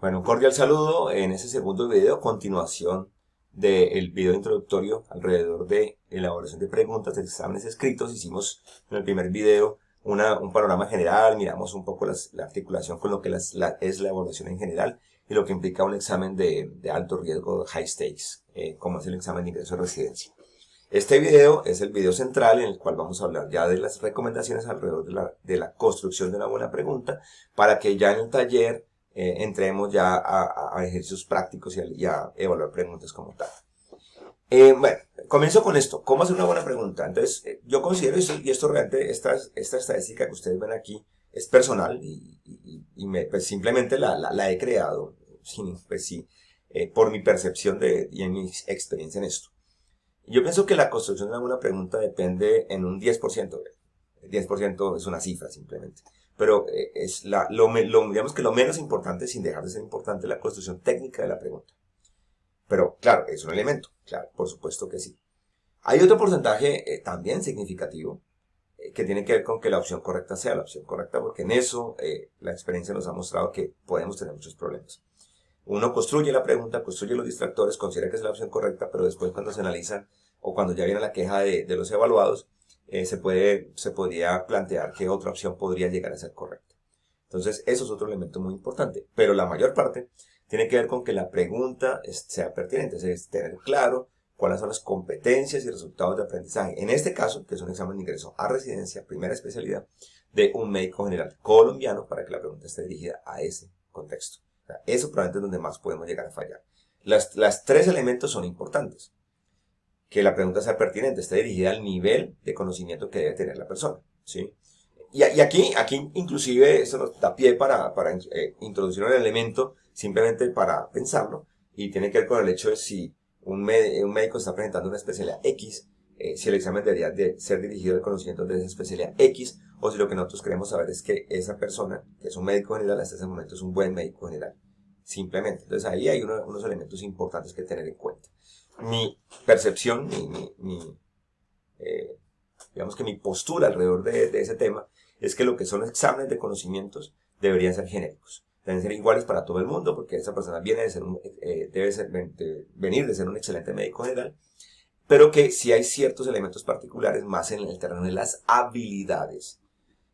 Bueno, un cordial saludo en ese segundo video, continuación del video introductorio alrededor de elaboración de preguntas de exámenes escritos. Hicimos en el primer video un panorama general, miramos un poco la articulación con lo que es la evaluación en general y lo que implica un examen de alto riesgo, high stakes, como es el examen de ingreso a residencia. Este video es el video central en el cual vamos a hablar ya de las recomendaciones alrededor de la construcción de una buena pregunta para que ya en el taller entremos ya a ejercicios prácticos y a evaluar preguntas como tal. Bueno, comienzo con esto. ¿Cómo hacer una buena pregunta? Entonces, yo considero esto, y esto realmente, esta estadística que ustedes ven aquí es personal pues simplemente la he creado, pues sí, por mi percepción y en mi experiencia en esto. Yo pienso que la construcción de una buena pregunta depende en un 10%. El 10% es una cifra simplemente. Pero digamos que lo menos importante, sin dejar de ser importante, la construcción técnica de la pregunta. Pero claro, es un elemento. Claro, por supuesto que sí. Hay otro porcentaje también significativo que tiene que ver con que la opción correcta sea la opción correcta, porque en eso la experiencia nos ha mostrado que podemos tener muchos problemas. Uno construye la pregunta, construye los distractores, considera que es la opción correcta, pero después cuando se analizan o cuando ya viene la queja de los evaluados, se podría plantear que otra opción podría llegar a ser correcta. Entonces, eso es otro elemento muy importante. Pero la mayor parte tiene que ver con que la pregunta sea pertinente, es tener claro cuáles son las competencias y resultados de aprendizaje. En este caso, que es un examen de ingreso a residencia, primera especialidad, de un médico general colombiano, para que la pregunta esté dirigida a ese contexto. O sea, eso probablemente es donde más podemos llegar a fallar. Las tres elementos son importantes. Que la pregunta sea pertinente, esté dirigida al nivel de conocimiento que debe tener la persona. ¿Sí? Y aquí inclusive eso nos da pie para introducir un elemento simplemente para pensarlo y tiene que ver con el hecho de si un médico está presentando una especialidad X, si el examen debería de ser dirigido al conocimiento de esa especialidad X o si lo que nosotros queremos saber es que esa persona, que es un médico general, hasta ese momento es un buen médico general. Simplemente. Entonces ahí hay unos elementos importantes que tener en cuenta. Mi percepción, digamos que mi postura alrededor de ese tema es que lo que son exámenes de conocimientos deberían ser genéricos. Deben ser iguales para todo el mundo porque esa persona viene de ser venir de ser un excelente médico general, pero que sí hay ciertos elementos particulares más en el terreno de las habilidades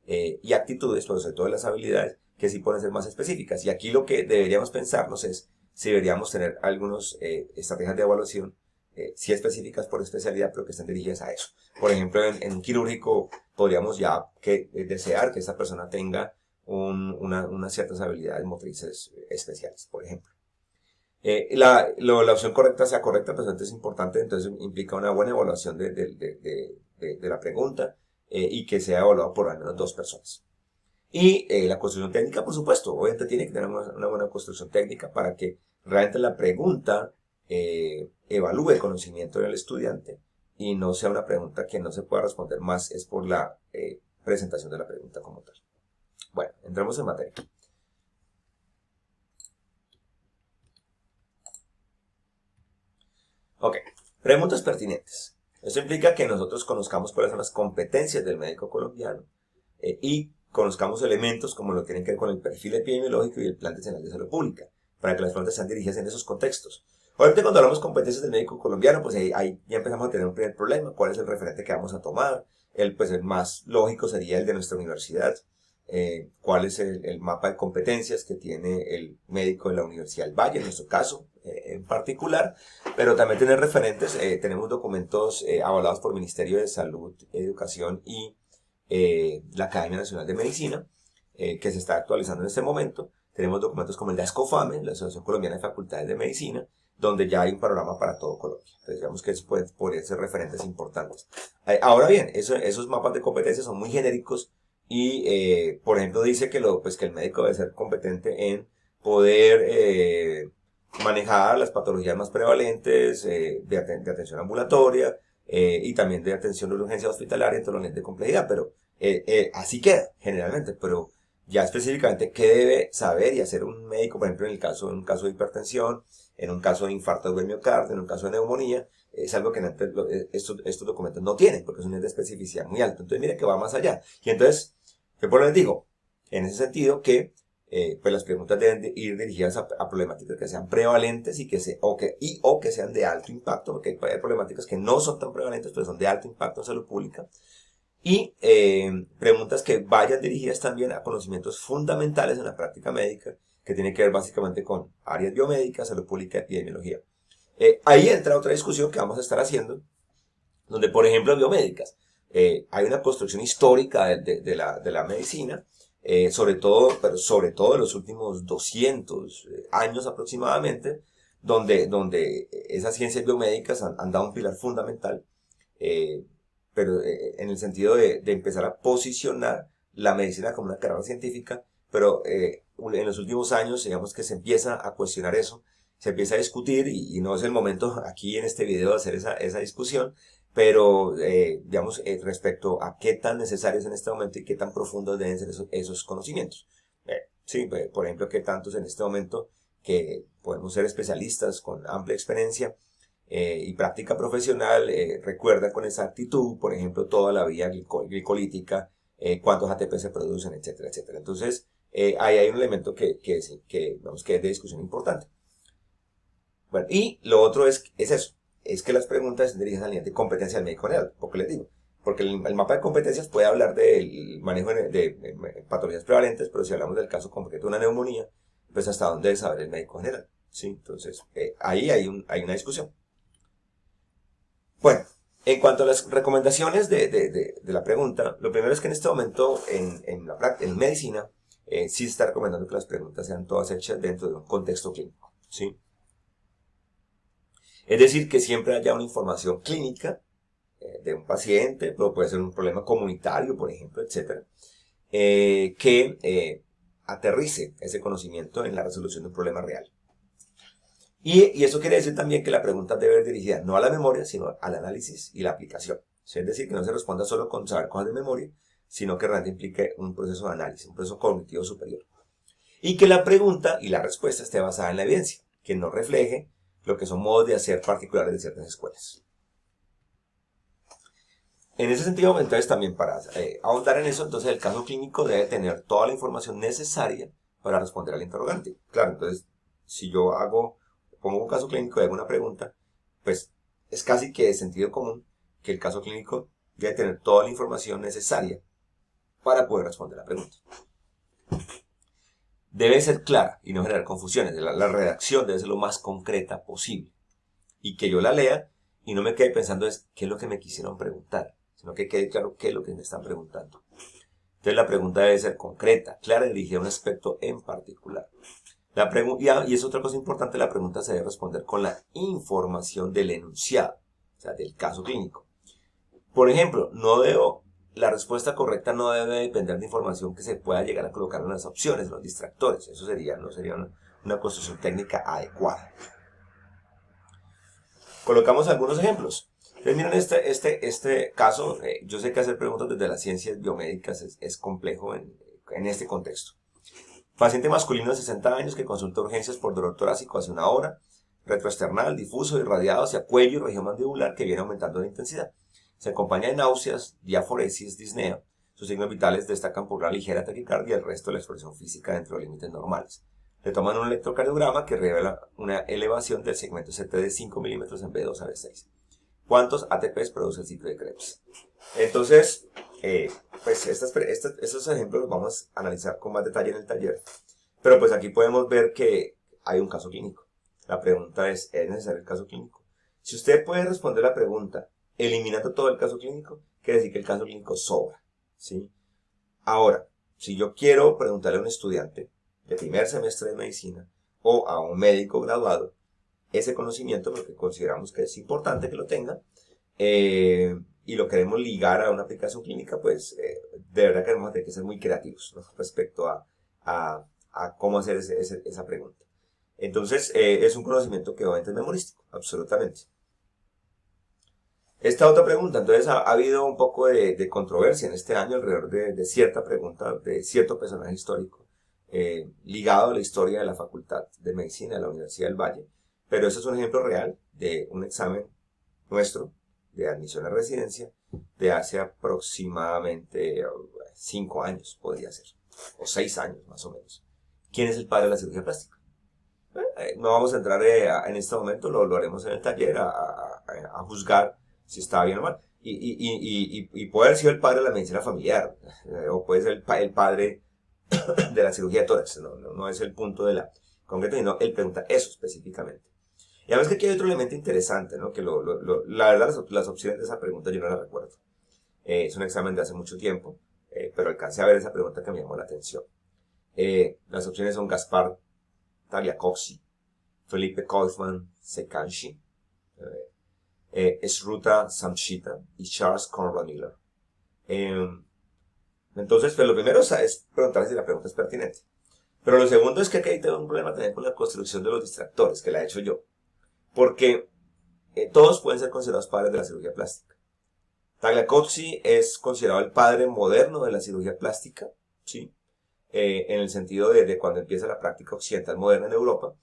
y actitudes, pero sobre todo de las habilidades, que sí pueden ser más específicas. Y aquí lo que deberíamos pensarnos es si deberíamos tener algunas estrategias de evaluación sí específicas por especialidad, pero que estén dirigidas a eso. Por ejemplo, en un quirúrgico podríamos ya desear que esta persona tenga unas ciertas habilidades motrices especiales, por ejemplo. La opción correcta sea correcta, pues entonces es importante, entonces implica una buena evaluación de la pregunta y que sea evaluado por al menos 2 personas. Y la construcción técnica, por supuesto, obviamente tiene que tener una buena construcción técnica para que realmente la pregunta evalúe el conocimiento del estudiante y no sea una pregunta que no se pueda responder más, es por la presentación de la pregunta como tal. Bueno, entramos en materia. Ok, preguntas pertinentes. Esto implica que nosotros conozcamos cuáles son las competencias del médico colombiano y conozcamos elementos como lo que tienen que ver con el perfil epidemiológico y el plan decenal de salud pública, para que las preguntas sean dirigidas en esos contextos. Obviamente cuando hablamos de competencias del médico colombiano, pues ahí ya empezamos a tener un primer problema, cuál es el referente que vamos a tomar. Pues el más lógico sería el de nuestra universidad. Cuál es el mapa de competencias que tiene el médico de la Universidad del Valle, en nuestro caso en particular, pero también tener referentes, tenemos documentos avalados por el Ministerio de Salud, Educación y la Academia Nacional de Medicina, que se está actualizando en este momento. Tenemos documentos como el de ASCOFAME, la Asociación Colombiana de Facultades de Medicina, donde ya hay un panorama para todo Colombia. Entonces, digamos que eso podría ser referentes importantes. Ahora bien, esos mapas de competencias son muy genéricos y, por ejemplo, dice que el médico debe ser competente en poder manejar las patologías más prevalentes de atención ambulatoria, y también de atención de urgencia hospitalaria en todos los niveles de complejidad, pero así queda generalmente, pero ya específicamente qué debe saber y hacer un médico, por ejemplo, en un caso de hipertensión, en un caso de infarto de miocardio, en un caso de neumonía, es algo que estos documentos no tienen, porque es un nivel de especificidad muy alto. Entonces, mire que va más allá. Y entonces, ¿qué por les digo? En ese sentido que pues las preguntas deben de ir dirigidas a problemáticas que sean prevalentes y o que sean de alto impacto, porque hay problemáticas que no son tan prevalentes, pero son de alto impacto en salud pública. Y preguntas que vayan dirigidas también a conocimientos fundamentales en la práctica médica, que tienen que ver básicamente con áreas biomédicas, salud pública, epidemiología. Ahí entra otra discusión que vamos a estar haciendo, donde, por ejemplo, en biomédicas, hay una construcción histórica de la medicina, pero sobre todo en los últimos 200 años aproximadamente, donde esas ciencias biomédicas han dado un pilar fundamental, pero en el sentido de empezar a posicionar la medicina como una carrera científica, pero en los últimos años, digamos que se empieza a cuestionar eso, se empieza a discutir, y no es el momento aquí en este video de hacer esa discusión, pero digamos, respecto a qué tan necesarios en este momento y qué tan profundos deben ser esos conocimientos. Sí, por ejemplo, qué tantos en este momento que podemos ser especialistas con amplia experiencia y práctica profesional, recuerdan con exactitud, por ejemplo, toda la vía glicolítica, cuántos ATP se producen, etcétera, etcétera. Entonces, ahí hay un elemento vamos, que es de discusión importante. Bueno, y lo otro es eso, es que las preguntas se dirigen a la línea de competencia del médico general, porque les digo, porque el mapa de competencias puede hablar del manejo de patologías prevalentes, pero si hablamos del caso concreto de una neumonía, pues hasta dónde debe saber el médico general, ¿sí? Entonces, ahí hay una discusión. Bueno, en cuanto a las recomendaciones de la pregunta, lo primero es que en este momento en medicina sí se está recomendando que las preguntas sean todas hechas dentro de un contexto clínico, ¿sí? Es decir, que siempre haya una información clínica de un paciente, pero puede ser un problema comunitario, por ejemplo, etcétera, que aterrice ese conocimiento en la resolución de un problema real. Y eso quiere decir también que la pregunta debe ir dirigida no a la memoria, sino al análisis y la aplicación. Es decir, que no se responda solo con saber cosas de memoria, sino que realmente implique un proceso de análisis, un proceso cognitivo superior. Y que la pregunta y la respuesta esté basada en la evidencia, que no refleje lo que son modos de hacer particulares de ciertas escuelas. En ese sentido, entonces también para ahondar en eso, entonces el caso clínico debe tener toda la información necesaria para responder al interrogante. Claro, entonces, si yo pongo un caso clínico y hago una pregunta, pues es casi que de sentido común que el caso clínico debe tener toda la información necesaria para poder responder la pregunta. Debe ser clara y no generar confusiones. La redacción debe ser lo más concreta posible. Y que yo la lea y no me quede pensando qué es lo que me quisieron preguntar, sino que quede claro qué es lo que me están preguntando. Entonces la pregunta debe ser concreta, clara y dirigida a un aspecto en particular. Y es otra cosa importante, la pregunta se debe responder con la información del enunciado, o sea, del caso clínico. Por ejemplo, la respuesta correcta no debe depender de información que se pueda llegar a colocar en las opciones, en los distractores. Eso no sería una construcción técnica adecuada. Colocamos algunos ejemplos. Entonces, miren este caso. Yo sé que hacer preguntas desde las ciencias biomédicas es complejo en este contexto. Paciente masculino de 60 años que consulta urgencias por dolor torácico hace una hora, retroesternal, difuso, irradiado hacia cuello y región mandibular que viene aumentando de intensidad. Se acompaña de náuseas, diaforesis, disnea. Sus signos vitales destacan por una ligera taquicardia y el resto de la expresión física dentro de límites normales. Le toman un electrocardiograma que revela una elevación del segmento CT de 5 milímetros en B2 a B6. ¿Cuántos ATPs produce el ciclo de Krebs? Entonces, pues estos ejemplos los vamos a analizar con más detalle en el taller. Pero pues aquí podemos ver que hay un caso clínico. La pregunta ¿es necesario el caso clínico? Si usted puede responder la pregunta eliminando todo el caso clínico, quiere decir que el caso clínico sobra, ¿sí? Ahora, si yo quiero preguntarle a un estudiante de primer semestre de medicina o a un médico graduado ese conocimiento, porque consideramos que es importante que lo tenga, y lo queremos ligar a una aplicación clínica, pues de verdad que tenemos que ser muy creativos, ¿no?, respecto a cómo hacer esa pregunta. Entonces, es un conocimiento que obviamente es memorístico, absolutamente. Esta otra pregunta, entonces ha habido un poco de controversia en este año alrededor de cierta pregunta, de cierto personaje histórico, ligado a la historia de la Facultad de Medicina de la Universidad del Valle, pero ese es un ejemplo real de un examen nuestro de admisión a residencia de hace aproximadamente 5 años, podría ser, o 6 años más o menos, ¿quién es el padre de la cirugía plástica? No vamos a entrar en este momento, lo haremos en el taller, a juzgar si está bien o mal. Y puede haber sido el padre de la medicina familiar, o puede ser el padre de la cirugía de tórax, no es el punto de la concreto, sino él pregunta eso específicamente. Y además que aquí hay otro elemento interesante, ¿no? Que la verdad las opciones de esa pregunta yo no las recuerdo. Es un examen de hace mucho tiempo, pero alcancé a ver esa pregunta que me llamó la atención. Las opciones son Gaspar Tagliacozzi, Felipe Kaufman Sekanshi, Sruta Samshita y Charles Conrad Miller. Entonces, pues lo primero es preguntar si la pregunta es pertinente. Pero lo segundo es que aquí hay un problema también con la construcción de los distractores, que la he hecho yo. Porque todos pueden ser considerados padres de la cirugía plástica. Tagliacozzi es considerado el padre moderno de la cirugía plástica, ¿sí? En el sentido de cuando empieza la práctica occidental moderna en Europa,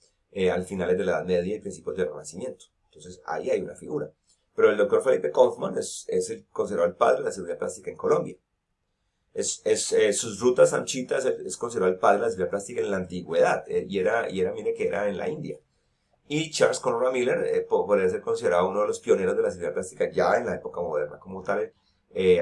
al finales de la Edad Media y principios del Renacimiento. Entonces, ahí hay una figura. Pero el doctor Felipe Kaufman es considerado el padre de la cirugía plástica en Colombia. Sus rutas anchitas es considerado el padre de la cirugía plástica en la antigüedad, mire que era en la India. Y Charles Conrad Miller podría ser considerado uno de los pioneros de la cirugía plástica ya en la época moderna, como tal,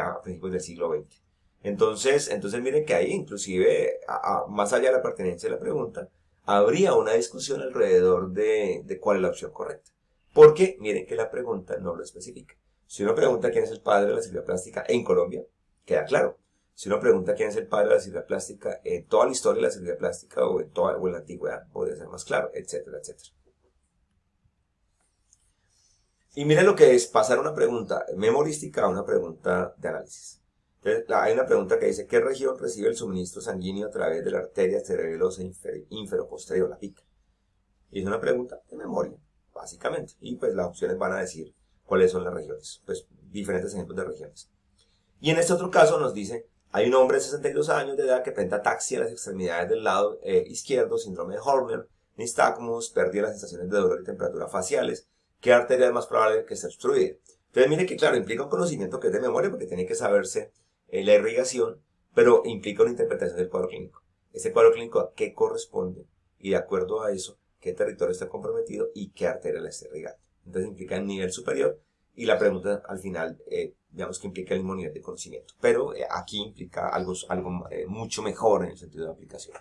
a principios del siglo XX. Entonces miren que ahí, inclusive, más allá de la pertenencia de la pregunta, habría una discusión alrededor de cuál es la opción correcta. Porque, miren que la pregunta no lo especifica. Si uno pregunta quién es el padre de la cirugía plástica en Colombia, queda claro. Si uno pregunta quién es el padre de la cirugía plástica en toda la historia de la cirugía plástica o en la antigüedad, podría ser más claro, etcétera, etcétera. Y miren lo que es pasar una pregunta memorística a una pregunta de análisis. Entonces, hay una pregunta que dice, ¿qué región recibe el suministro sanguíneo a través de la arteria cerebelosa inferoposterior, la PIC? Y es una pregunta de memoria, básicamente. Y pues las opciones van a decir cuáles son las regiones. Pues diferentes ejemplos de regiones. Y en este otro caso nos dice, hay un hombre de 62 años de edad que presenta ataxia en las extremidades del lado izquierdo, síndrome de Horner, nistagmus, pérdida de las sensaciones de dolor y temperatura faciales. ¿Qué arteria es más probable que esté obstruida? Entonces mire que claro, implica un conocimiento que es de memoria porque tiene que saberse la irrigación, pero implica una interpretación del cuadro clínico. Ese cuadro clínico a qué corresponde y de acuerdo a eso, qué territorio está comprometido y qué arteria la está irrigando. Entonces implica el nivel superior y la pregunta al final, digamos que implica el mismo nivel de conocimiento. Pero aquí implica algo mucho mejor en el sentido de aplicación.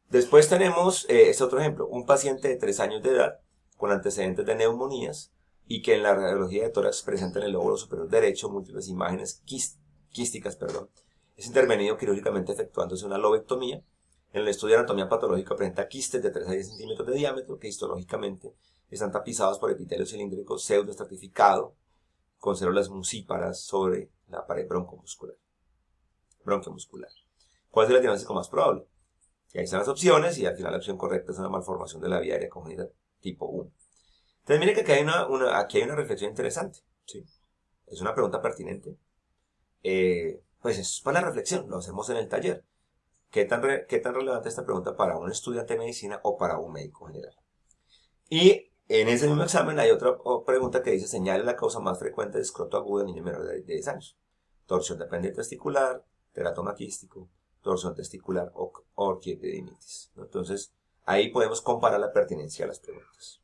Después tenemos este otro ejemplo, un paciente de 3 años de edad con antecedentes de neumonías y que en la radiología de tórax presenta en el lóbulo superior derecho múltiples imágenes quísticas, es intervenido quirúrgicamente efectuándose una lobectomía. En el estudio de anatomía patológica presenta quistes de 3 a 10 centímetros de diámetro que histológicamente están tapizados por epitelio cilíndrico pseudoestratificado con células mucíparas sobre la pared bronquiomuscular. ¿Cuál es el diagnóstico más probable? Y ahí están las opciones y al final la opción correcta es una malformación de la vía aérea congénita tipo 1. Entonces miren que aquí hay una reflexión interesante, ¿sí? Es una pregunta pertinente. Pues es para la reflexión, lo hacemos en el taller. ¿Qué tan relevante es esta pregunta para un estudiante de medicina o para un médico general? Y en ese mismo examen hay otra pregunta que dice, señale la causa más frecuente de escroto agudo en niños menores de 10 años. Torsión de pendiente testicular, teratoma quístico, torsión testicular o orquiepididimitis, ¿no? Entonces, ahí podemos comparar la pertinencia de las preguntas.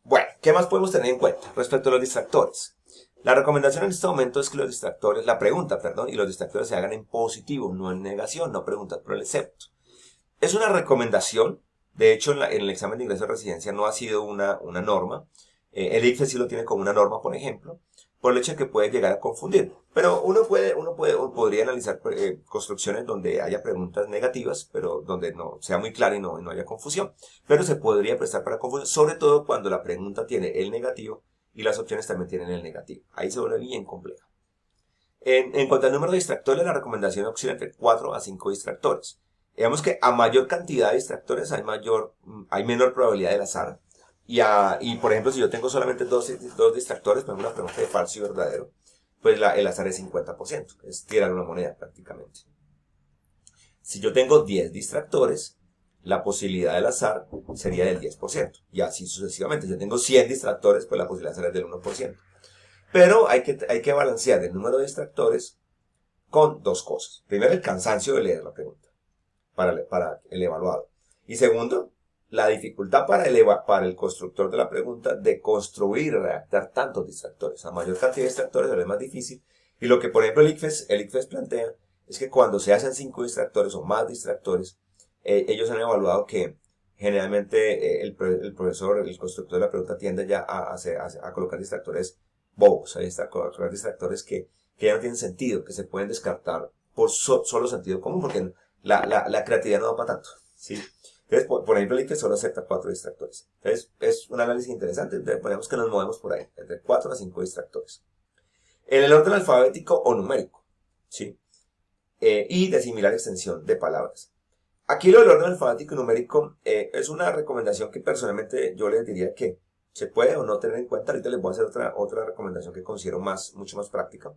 Bueno, ¿qué más podemos tener en cuenta respecto a los distractores? La recomendación en este momento es que la pregunta, y los distractores se hagan en positivo, no en negación, no preguntar por el excepto. Es una recomendación, de hecho en el examen de ingreso a residencia no ha sido una norma, el ICFES sí lo tiene como una norma, por ejemplo, por el hecho de que puede llegar a confundir. Pero uno podría analizar construcciones donde haya preguntas negativas, pero donde no sea muy clara y no haya confusión. Pero se podría prestar para confusión, sobre todo cuando la pregunta tiene el negativo y las opciones también tienen el negativo. Ahí se vuelve bien compleja. En cuanto al número de distractores, la recomendación oscila entre 4 a 5 distractores. Digamos que a mayor cantidad de distractores hay menor probabilidad del azar. Y por ejemplo, si yo tengo solamente dos distractores, por ejemplo, una pregunta de falso y verdadero, pues el azar es 50%, es tirar una moneda prácticamente. Si yo tengo 10 distractores, la posibilidad del azar sería del 10%, y así sucesivamente. Si yo tengo 100 distractores, pues la posibilidad será del 1%. Pero hay que balancear el número de distractores con dos cosas. Primero, el cansancio de leer la pregunta. para el evaluado. Y segundo, la dificultad para el constructor de la pregunta de construir y redactar tantos distractores. A mayor cantidad de distractores es más difícil. Y lo que, por ejemplo, el ICFES plantea es que cuando se hacen 5 distractores o más distractores, ellos han evaluado que generalmente el profesor, el constructor de la pregunta tiende ya a colocar distractores bobos, a colocar distractores que ya no tienen sentido, que se pueden descartar por solo sentido común, porque la creatividad no va para tanto, ¿sí? Entonces, por ejemplo, el ICFES solo acepta 4 distractores. Entonces, es un análisis interesante. Entonces, ponemos que nos movemos por ahí, entre 4 a 5 distractores. En el orden alfabético o numérico, ¿sí? Y de similar extensión de palabras. Aquí lo del orden alfabético y numérico es una recomendación que personalmente yo les diría que se puede o no tener en cuenta. Ahorita les voy a hacer otra recomendación que considero mucho más práctica.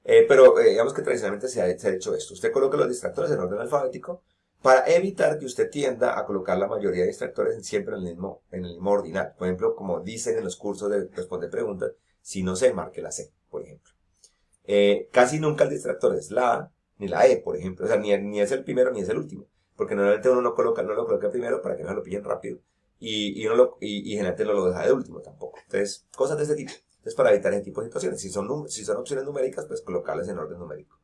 Pero digamos que tradicionalmente se ha hecho esto. Usted coloca los distractores en orden alfabético para evitar que usted tienda a colocar la mayoría de distractores siempre en el mismo ordinal. Por ejemplo, como dicen en los cursos de responder preguntas, si no sé, marque la C, por ejemplo. Casi nunca el distractor es la A ni la E, por ejemplo. O sea, ni es el primero ni es el último. Porque normalmente uno no lo coloca primero para que no lo pillen rápido. Y generalmente no lo deja de último tampoco. Entonces, cosas de este tipo. Entonces, para evitar ese tipo de situaciones. Si son opciones numéricas, pues colocarlas en orden numérico.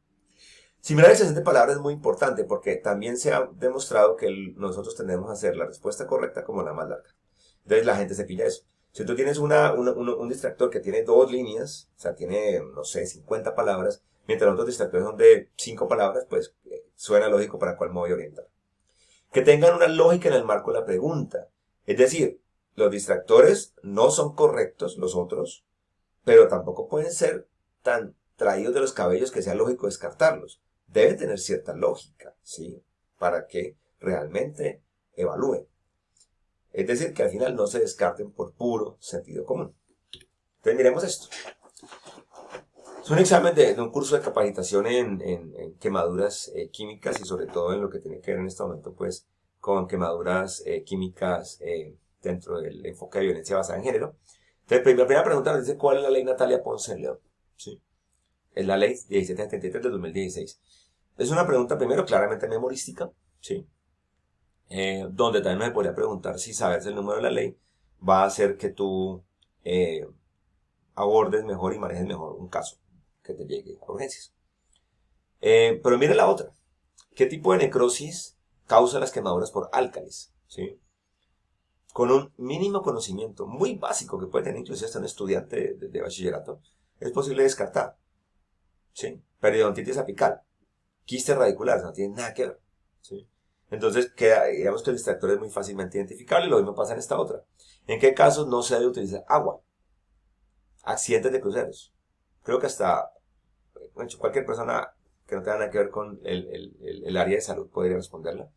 Similar extensión de palabras es muy importante porque también se ha demostrado que nosotros tendemos a hacer la respuesta correcta como la más larga. Entonces, la gente se pilla eso. Si tú tienes un distractor que tiene 2 líneas, o sea, tiene, no sé, 50 palabras, mientras los otros distractores son de 5 palabras, pues suena lógico para cuál me voy a orientar. Que tengan una lógica en el marco de la pregunta. Es decir, los distractores no son correctos, los otros, pero tampoco pueden ser tan traídos de los cabellos que sea lógico descartarlos. Deben tener cierta lógica, ¿sí? Para que realmente evalúen. Es decir, que al final no se descarten por puro sentido común. Entonces miremos esto. Es un examen de un curso de capacitación en quemaduras químicas y sobre todo en lo que tiene que ver en este momento pues con quemaduras químicas dentro del enfoque de violencia basada en género. Entonces, la primera pregunta nos dice ¿cuál es la ley Natalia Ponce León? ¿Sí? Es la ley 1773 de 2016. Es una pregunta primero claramente memorística, ¿sí? Donde también me podría preguntar si saberse el número de la ley va a hacer que tú abordes mejor y manejes mejor un caso que te llegue a urgencias. Pero mire la otra. ¿Qué tipo de necrosis causa las quemaduras por álcalis? ¿Sí? Con un mínimo conocimiento muy básico que puede tener incluso hasta un estudiante de bachillerato, es posible descartar. ¿Sí? Periodontitis apical, quistes radiculares, no tienen nada que ver. ¿Sí? Entonces, digamos que el distractor es muy fácilmente identificable y lo mismo pasa en esta otra. ¿En qué casos no se debe utilizar agua? Accidentes de cruceros. Creo que hasta cualquier persona que no tenga nada que ver con el área de salud podría responderla.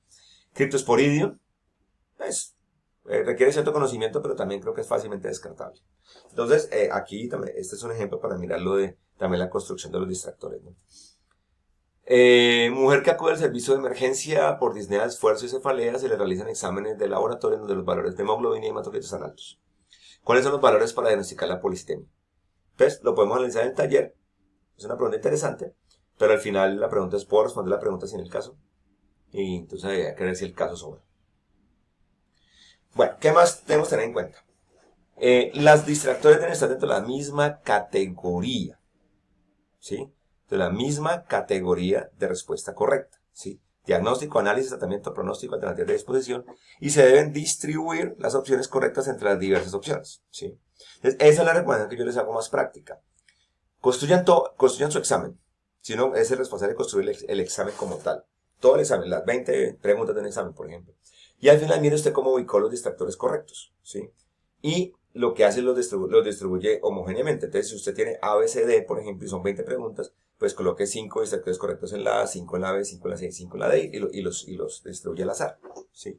Criptosporidium, pues, requiere cierto conocimiento, pero también creo que es fácilmente descartable. Entonces, aquí también, este es un ejemplo para mirar lo de también la construcción de los distractores, ¿no? Mujer que acude al servicio de emergencia por disnea de esfuerzo y cefalea, se le realizan exámenes de laboratorio donde los valores de hemoglobina y hematocritos están altos. ¿Cuáles son los valores para diagnosticar la policistemia? Pues lo podemos analizar en el taller. Es una pregunta interesante, pero al final la pregunta es, ¿puedo responder la pregunta sin el caso? Y entonces hay que ver si el caso sobra. Bueno, ¿qué más debemos tener en cuenta? Las distractores deben estar dentro de la misma categoría, ¿sí? De la misma categoría de respuesta correcta, ¿sí? Diagnóstico, análisis, tratamiento, pronóstico, alternativa de disposición, y se deben distribuir las opciones correctas entre las diversas opciones, ¿sí? Entonces, esa es la recomendación que yo les hago más práctica. Construyan su examen. Si uno es el responsable de construir el examen como tal. Todo el examen, las 20 preguntas de un examen, por ejemplo. Y al final mire usted cómo ubicó los distractores correctos, ¿sí? Y lo que hace los distribuye homogéneamente. Entonces, si usted tiene A, B, C, D, por ejemplo, y son 20 preguntas, pues coloque 5 distractores correctos en la A, 5 en la B, 5 en la C, 5 en la D, y los distribuye al azar, ¿sí?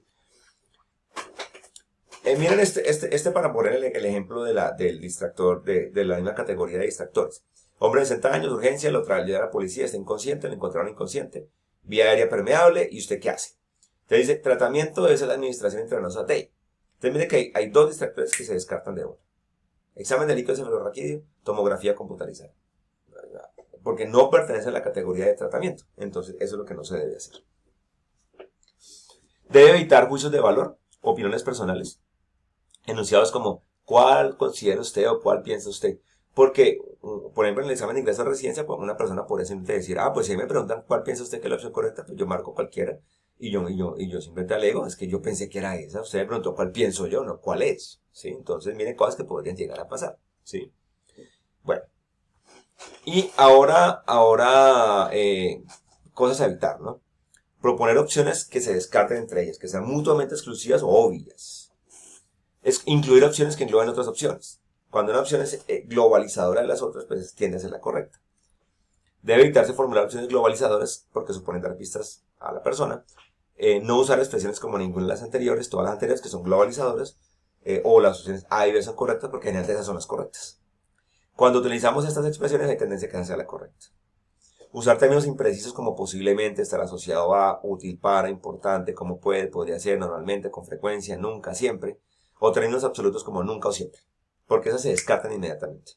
Miren este para poner el ejemplo del distractor, de la misma categoría de distractores. Hombre de 60 años, urgencia, lo trae a la policía, está inconsciente, lo encontraron inconsciente. Vía aérea permeable, ¿y usted qué hace? Entonces dice, tratamiento debe ser la administración intravenosa de. Entonces mire que hay 2 distractores que se descartan de uno. Examen de líquido cefalorraquídeo, tomografía computarizada. Porque no pertenece a la categoría de tratamiento. Entonces eso es lo que no se debe hacer. Debe evitar juicios de valor, opiniones personales, enunciados como ¿cuál considera usted o cuál piensa usted? Porque, por ejemplo, en el examen de ingreso a residencia, pues una persona podría simplemente decir, pues si me preguntan cuál piensa usted que es la opción correcta, pues yo marco cualquiera. Y yo simplemente alego, es que yo pensé que era esa. Usted me preguntó cuál pienso yo, no cuál es. ¿Sí? Entonces, miren cosas que podrían llegar a pasar. ¿Sí? Bueno. Y ahora, cosas a evitar, ¿no? Proponer opciones que se descarten entre ellas, que sean mutuamente exclusivas o obvias. Es incluir opciones que engloben otras opciones. Cuando una opción es globalizadora de las otras, pues tiende a ser la correcta. Debe evitarse formular opciones globalizadoras porque suponen dar pistas a la persona. No usar expresiones como ninguna de las anteriores, todas las anteriores que son globalizadoras, o las opciones A y B son correctas porque generalmente esas son las correctas. Cuando utilizamos estas expresiones hay tendencia a que sea la correcta. Usar términos imprecisos como posiblemente, estar asociado a, útil para, importante, como puede, podría ser, normalmente, con frecuencia, nunca, siempre. O términos absolutos como nunca o siempre. Porque esas se descartan inmediatamente.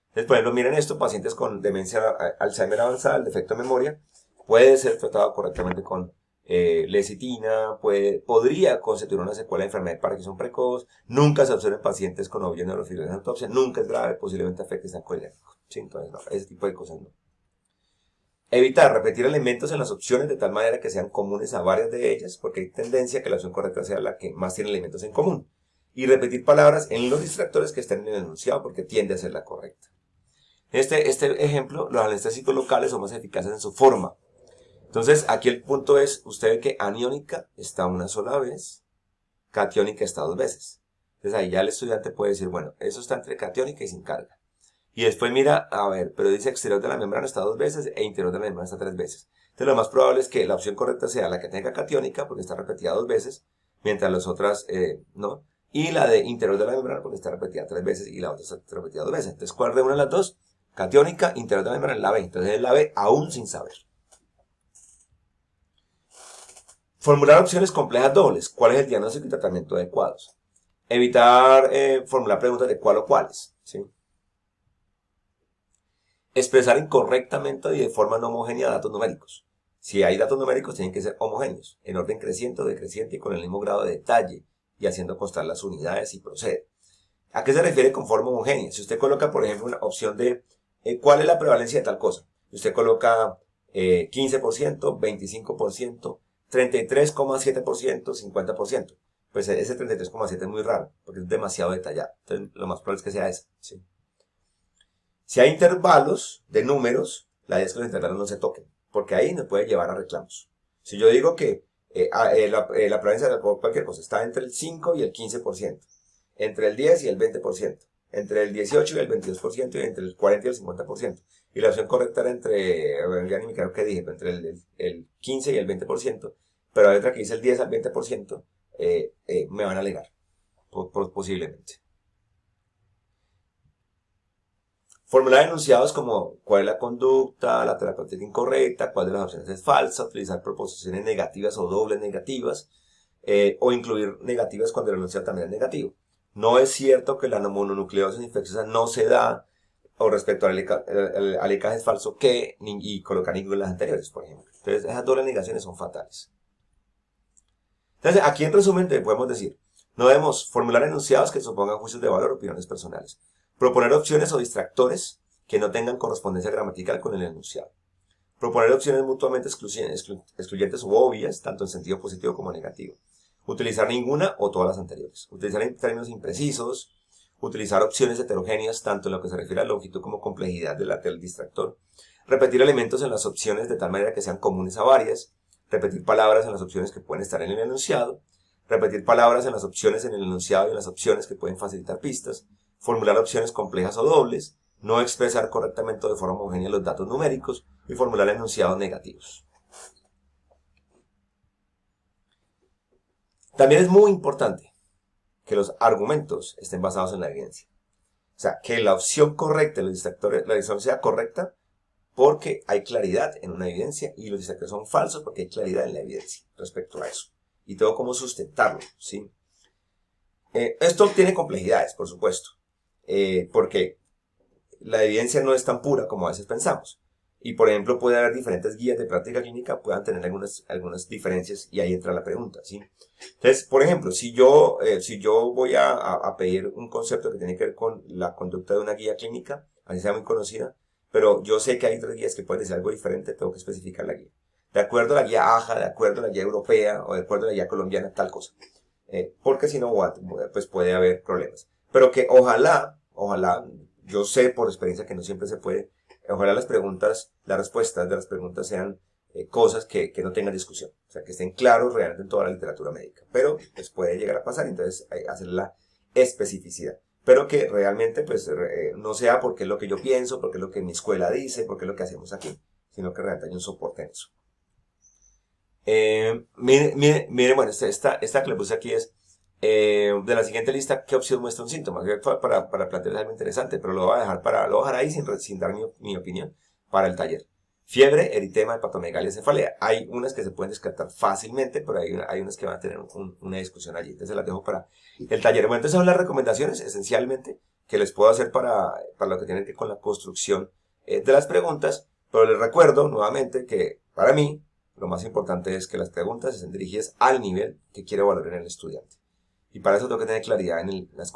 Entonces, por ejemplo, miren esto, pacientes con demencia Alzheimer avanzada, el defecto de memoria, puede ser tratado correctamente con lecitina, podría constituir una secuela de enfermedad de Parkinson precoz, nunca se observan pacientes con ovillo neurofibrosas en autopsia, nunca es grave, posiblemente afecte a colinérgico. ¿Sí? Entonces, no, ese tipo de cosas no. Evitar repetir elementos en las opciones de tal manera que sean comunes a varias de ellas, porque hay tendencia a que la opción correcta sea la que más tiene elementos en común. Y repetir palabras en los distractores que estén en el enunciado, porque tiende a ser la correcta. Este ejemplo, los anestésicos locales son más eficaces en su forma. Entonces, aquí el punto es, usted ve que aniónica está una sola vez, catiónica está dos veces. Entonces ahí ya el estudiante puede decir, bueno, eso está entre catiónica y sin carga. Y después mira, a ver, pero dice exterior de la membrana está dos veces e interior de la membrana está tres veces. Entonces lo más probable es que la opción correcta sea la que tenga catiónica, porque está repetida dos veces, mientras las otras no. Y la de interior de la membrana, porque está repetida tres veces y la otra está repetida dos veces. Entonces, ¿cuál de una de las dos? Catiónica, interior de la membrana, la B. Entonces es la B aún sin saber. Formular opciones complejas dobles. ¿Cuál es el diagnóstico y tratamiento adecuados? Evitar formular preguntas de cuál o cuáles. ¿Sí? Expresar incorrectamente y de forma no homogénea datos numéricos. Si hay datos numéricos, tienen que ser homogéneos, en orden creciente o decreciente y con el mismo grado de detalle, y haciendo constar las unidades y procede. ¿A qué se refiere con forma homogénea? Si usted coloca, por ejemplo, una opción de ¿cuál es la prevalencia de tal cosa? Usted coloca 15%, 25%, 33,7%, 50%. Pues ese 33,7 es muy raro, porque es demasiado detallado. Entonces, lo más probable es que sea ese. ¿Sí? Si hay intervalos de números, la idea es que los intervalos no se toquen, porque ahí nos puede llevar a reclamos. Si yo digo que la prevalencia de cualquier cosa está entre el 5 y el 15%, entre el 10 y el 20%, entre el 18 y el 22% y entre el 40 y el 50%, y la opción correcta era entre, ya ni me creo que dije, entre el 15 y el 20%, pero hay otra que dice el 10 al 20%, me van a alegar, posiblemente. Formular enunciados como cuál es la conducta, la terapéutica incorrecta, cuál de las opciones es falsa, utilizar proposiciones negativas o dobles negativas, o incluir negativas cuando el enunciado también es negativo. No es cierto que la mononucleosis infecciosa no se da, o respecto al alicaje es falso que, y colocar ninguna de las anteriores, por ejemplo. Entonces, esas dobles negaciones son fatales. Entonces, aquí en resumen podemos decir, no debemos formular enunciados que supongan juicios de valor o opiniones personales. Proponer opciones o distractores que no tengan correspondencia gramatical con el enunciado. Proponer opciones mutuamente excluyentes u obvias, tanto en sentido positivo como negativo. Utilizar ninguna o todas las anteriores. Utilizar términos imprecisos. Utilizar opciones heterogéneas, tanto en lo que se refiere a longitud como complejidad del distractor. Repetir elementos en las opciones de tal manera que sean comunes a varias. Repetir palabras en las opciones que pueden estar en el enunciado. Repetir palabras en las opciones en el enunciado y en las opciones que pueden facilitar pistas. Formular opciones complejas o dobles, no expresar correctamente o de forma homogénea los datos numéricos y formular enunciados negativos. También es muy importante que los argumentos estén basados en la evidencia. O sea, que la opción correcta, los distractores, la decisión sea correcta porque hay claridad en una evidencia y los distractores son falsos porque hay claridad en la evidencia respecto a eso. Y tengo cómo sustentarlo, ¿sí? Esto tiene complejidades, por supuesto. Porque la evidencia no es tan pura como a veces pensamos. y por ejemplo puede haber diferentes guías de práctica clínica, puedan tener algunas diferencias y ahí entra la pregunta, ¿sí? Entonces, por ejemplo, si yo voy a pedir un concepto que tiene que ver con la conducta de una guía clínica, así sea muy conocida, pero yo sé que hay otras guías que pueden decir algo diferente, tengo que especificar la guía. De acuerdo a la guía AJA, de acuerdo a la guía europea o de acuerdo a la guía colombiana, tal cosa. Porque si no, pues puede haber problemas. Pero que ojalá, yo sé por experiencia que no siempre se puede, ojalá las respuestas de las preguntas sean cosas que no tengan discusión. O sea, que estén claros realmente en toda la literatura médica. Pero pues puede llegar a pasar, entonces hay que hacer la especificidad. Pero que realmente pues no sea porque es lo que yo pienso, porque es lo que mi escuela dice, porque es lo que hacemos aquí, sino que realmente hay un soporte en eso. Mire, bueno, esta que le puse aquí es de la siguiente lista, ¿qué opción muestra un síntoma? Para plantear algo interesante, pero lo voy a dejar ahí sin dar mi opinión para el taller. Fiebre, eritema, hepatomegalia, cefalea. Hay unas que se pueden descartar fácilmente, pero hay unas que van a tener una discusión allí. Entonces las dejo para el taller. Bueno, entonces son las recomendaciones esencialmente que les puedo hacer para lo que tiene que ver con la construcción de las preguntas, pero les recuerdo nuevamente que para mí lo más importante es que las preguntas estén dirigidas al nivel que quiero valorar en el estudiante. Y para eso tengo que tener claridad en las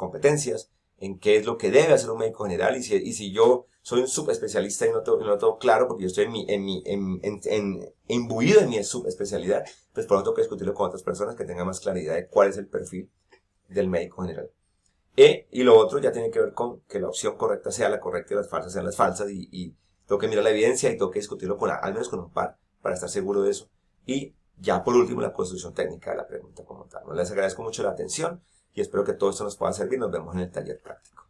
en qué es lo que debe hacer un médico general, y si yo soy un subespecialista y no lo tengo claro, porque yo estoy imbuido en mi subespecialidad, pues por eso tengo que discutirlo con otras personas que tengan más claridad de cuál es el perfil del médico general. Y lo otro ya tiene que ver con que la opción correcta sea la correcta y las falsas sean las falsas, y tengo que mirar la evidencia y tengo que discutirlo al menos con un par para estar seguro de eso. Y ya por último, la construcción técnica de la pregunta como tal. Les agradezco mucho la atención y espero que todo esto nos pueda servir. Nos vemos en el taller práctico.